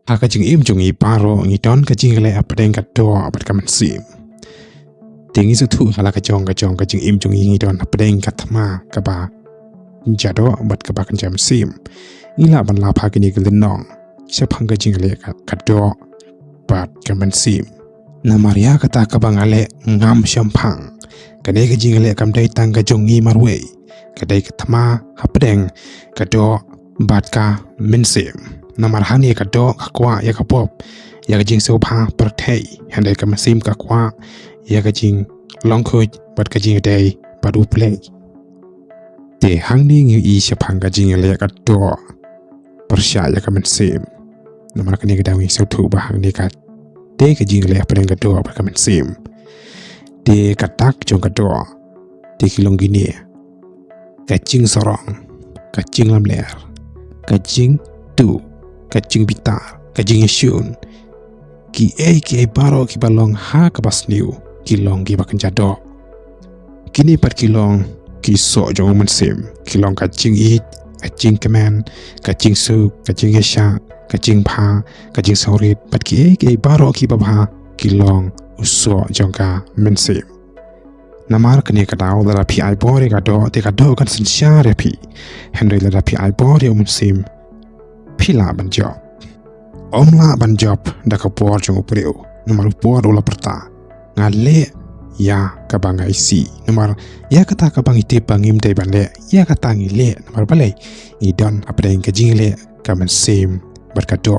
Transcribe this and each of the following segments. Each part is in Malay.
haka jingï paro ngi don ka jingïaleh Hapdeng ka do abat ka Mynsiem tingi su thu hala ka jong ka jingï ngi don Hapdeng ka thma ka ba jado abat ka ba kan Mynsiem ila ban la pha kini nong sa phang ka jingïaleh ka do bat ka Mynsiem na maria kata ka bangale ngam shampang kadai ka jingïaleh kam dai tang ka jongi marwei kadai ka Thma Hapdeng ka do bat ka Mynsiem na marhani ka do ka kwah ya ka pop ya ka jing sopa perthei handai ka Mynsiem ka kwah ya ka jing longkhoj bat ka jing dai bat U Blei te hangni ngi shapang ka jingïaleh ka do pyrshah ya ka Mynsiem na markani ka dawi so thu ba hangni ka te ka jingïaleh Hapdeng ka do bat ka Mynsiem te ka tak jong ka do te kilong gini ka jing sorong ka jing lamler ka jing tu ka jing bynta ka jing shun ki baro ki balong ha ka basniu kilong ki bakan jado kini pat kilong ki so jong Mynsiem kilong ka jingïaid ka jing kaman ka jing su ka jing yasha ka jing pha ka jing saurit pat ki baro ki babha kilong uso jong ka Mynsiem namar kene ka daw la pi ai bore ka do te ka do kan sin share pi hynrei la pi ai bore Mynsiem pila ban job omla ban job da ka por jong upreu namar por ola perta ngale ya ka banga isi namar ya kata ka bangi te bangim dai ban le ya kata ngi le namar balei i don Hapdeng ka jingïaleh ka Mynsiem bar ka do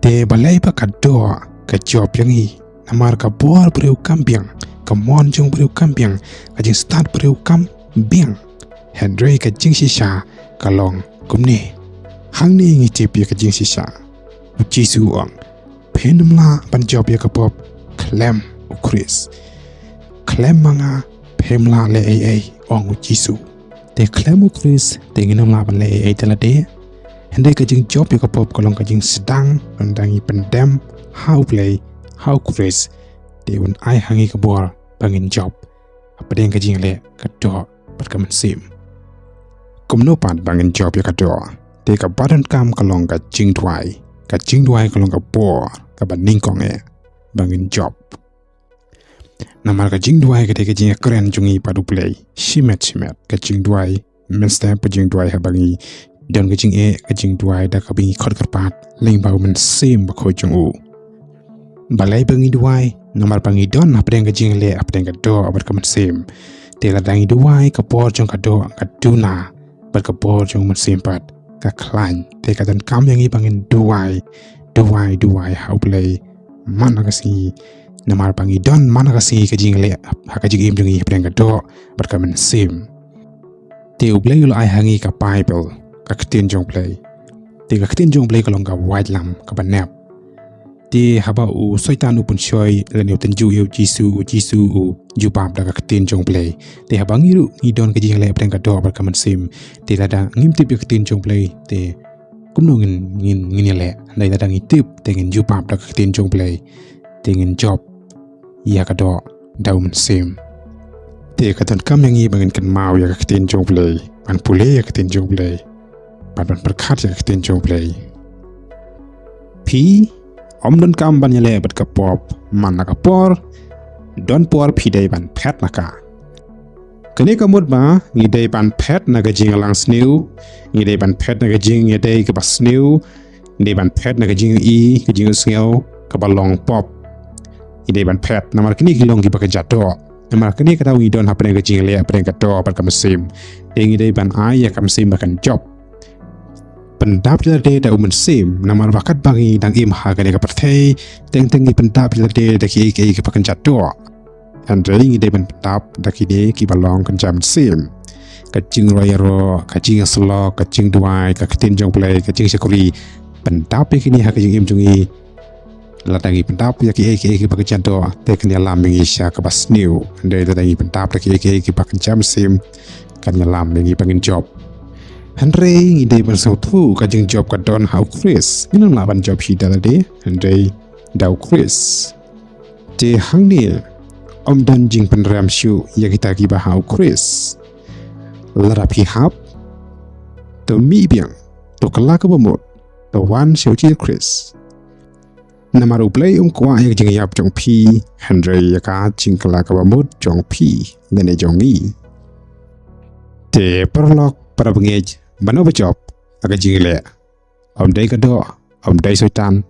te balei ba ka do ka job yang i namar ka bor breu kambiang ka mon jong breu kambiang ka jing start breu kambiang hynrei ka jing shisha ka long Kumno hangni ngi te pi ka jing shisha U Jisu penmla ban job ya ka pop klem U Khrist klem manga pemla le ai ong U Jisu te klem U Khrist te nginamla ban le ai tala de hynrei ka jing job ya ka pop ka long ka jing sedang pandangi pendem ha U Blei ha U Khrist te un ai hangi khubor bangin job Hapdeng ka jingïaleh ka do bat ka Mynsiem Kumno pat bangin job ya ka do te ka badan kam ka long ka jing duai ka long ka bor ka baning kong bangin job namar ka jing duai ka te ka jing kren jungi pat U Blei shimet ka jing duai Mynsiem pa jing duai ha bangi don ka jing duai da ka bingi khot karpat lyngba U Mynsiem U Bakhuid jong U Balei bangi duai namar bangi don Hapdeng ka jingïaleh Hapdeng ka do abat ka Mynsiem te la dangi duai ka por jong ka do ka duna bat ka por jong Mynsiem pat ka klan te ka dan kam yang i bangin duai ha U Blei mana ka si namar bangi don mana ka si ka jingïaleh ha ka jing jong i Hapdeng ka do bat ka Mynsiem te U Blei lo ai hangi ka Baibl ka ktin jong Blei te ka ktin jong Blei ka long ka white lam ka banep te haba U soitan upun shoy la neu tanju U Jisu U bab da ka ktin jong Blei te haba ngiru ngi don ka jingïaleh Hapdeng ka do bat ka Mynsiem te la da ngim tip ya ktin jong Blei te Kumno ngin dai la da ngi tip te ngin U bab da ka ktin jong Blei te ngin job ya ka do da U Mynsiem te ka tan kam yang i bangin kan mau ya ka ktin jong Blei ban pule ya ka ktin jong Blei ban perkhat ya ka ktin jong Blei pi don kam ban yale bat ka pop man na ka por don por pi dai ban phet na ka kene ka mut ba ngi dai ban phet na ka jing lang sniu ngi dai ban phet na ka jing ya dai ka bas sniu ngi dai ban phet na ka jing ka jing sngeu ka balong pop ngi dai ban phet na mar kini kilong ki ba ka jato na mar kini ka tawi don Hapdeng ka jingïaleh Hapdeng ka do bat ka Mynsiem ngi dai ban ai ya ka Mynsiem ba kan job pendap jela de da U Mynsiem namar bakat bangi dang im ha ka de ka perthei teng pendap jela de da ki ka pakan jado hynrei ngi de pendap da ki de ki balong kan Mynsiem ka jing ro ka jing slo ka jing duai ka ktin jong Blei ka jing sekuri pendap kini ha ka jing im jungi la dangi pendap ya ki pakan jado te kan lam ngi sha ka basniu hynrei da dangi pendap da ki pakan Mynsiem kan lam ngi bangin job hynrei ngi dai ban sau thu ka jing job ka don ha U Khrist nginam la ban job hi da de hynrei da U Khrist te hangni dan jing pen ram shu ya kita ki ba ha U Khrist la ra pi hap to mi biang to kala ka bomot to wan U Jisu Khrist Nama U Blei kwah yang jingïap jong pi hynrei ka jingïaleh ka bamut jong pi ngin jongi. Te perlok para bengej bano bejop aga jingïaleh. Dei kado dei soitan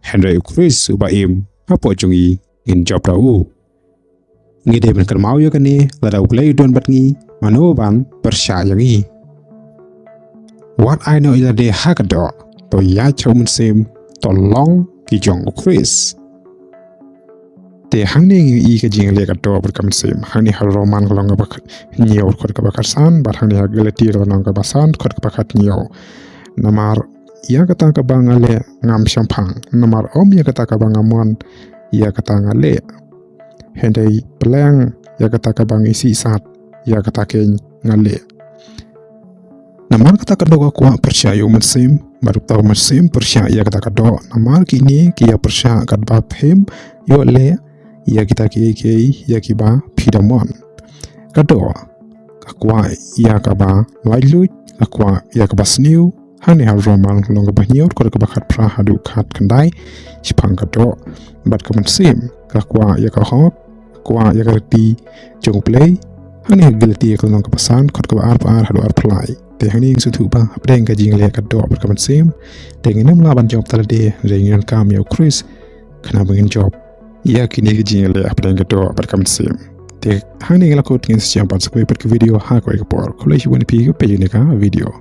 hynrei U Khrist u baim hapoh jongi ngin job dau. Ngide ben kermau ya kani lada U Blei don batngi mano ban pyrshah yangi. What I know is that they hakado to ya U Mynsiem tolong ki jong U Khrist. Te hangni i ka jingïaleh ka do ber ka Mynsiem hangni har roman ka long ka nyo khot ka Khristan bar hangni har gelati ka long ka basan khot ka khat nyo. Namar ya kata ka bangale ngam champang namar ya kata ka bangamon ya kata ngale. Hynrei peleng ya kata ka bang isi sat ya kata ke ngale. Namar kata ka do kwah pyrshah U Mynsiem baru tahu Mynsiem pyrshah ya kata ka do namar kini kia pyrshah kat bab hem ialeh ya kita ke ya kiba pidamon kado kwah ya ka ba lyngba kwah ya ka ba sngi hani har roman long ka bahniot ko ka khat pra hadu khat kandai chipang kado bat ka Mynsiem kwah ya ka khot kwah ya ka ti jong Balei hani gelati ka long ka pasan khot ka ar hadu ar plai. Te hangni Thma Hapdeng ka jingïaleh ka do ber ka Mynsiem te nginam laban job talade ryngkat kam U Khrist kana bengin job ya kini ka jingïaleh Hapdeng ka do ber ka Mynsiem te hangni ngalakot ngin siam pat sakwe per ka video ha ko ka por kulai wani pi ka pejine ka video.